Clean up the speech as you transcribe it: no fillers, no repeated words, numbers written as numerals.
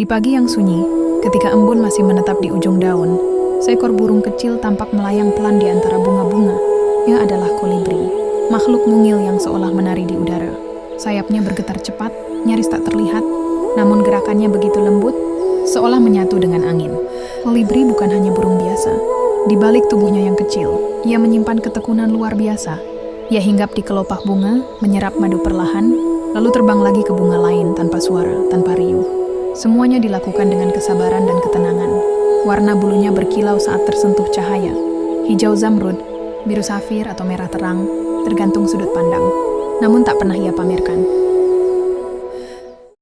Di pagi yang sunyi, ketika embun masih menetap di ujung daun, seekor burung kecil tampak melayang pelan di antara bunga-bunga. Ia adalah kolibri, makhluk mungil yang seolah menari di udara. Sayapnya bergetar cepat, nyaris tak terlihat, namun gerakannya begitu lembut, seolah menyatu dengan angin. Kolibri bukan hanya burung biasa. Di balik tubuhnya yang kecil, ia menyimpan ketekunan luar biasa. Ia hinggap di kelopak bunga, menyerap madu perlahan, lalu terbang lagi ke bunga lain tanpa suara, tanpa riuh. Semuanya dilakukan dengan kesabaran dan ketenangan. Warna bulunya berkilau saat tersentuh cahaya. Hijau zamrud, biru safir atau merah terang, tergantung sudut pandang. Namun tak pernah ia pamerkan.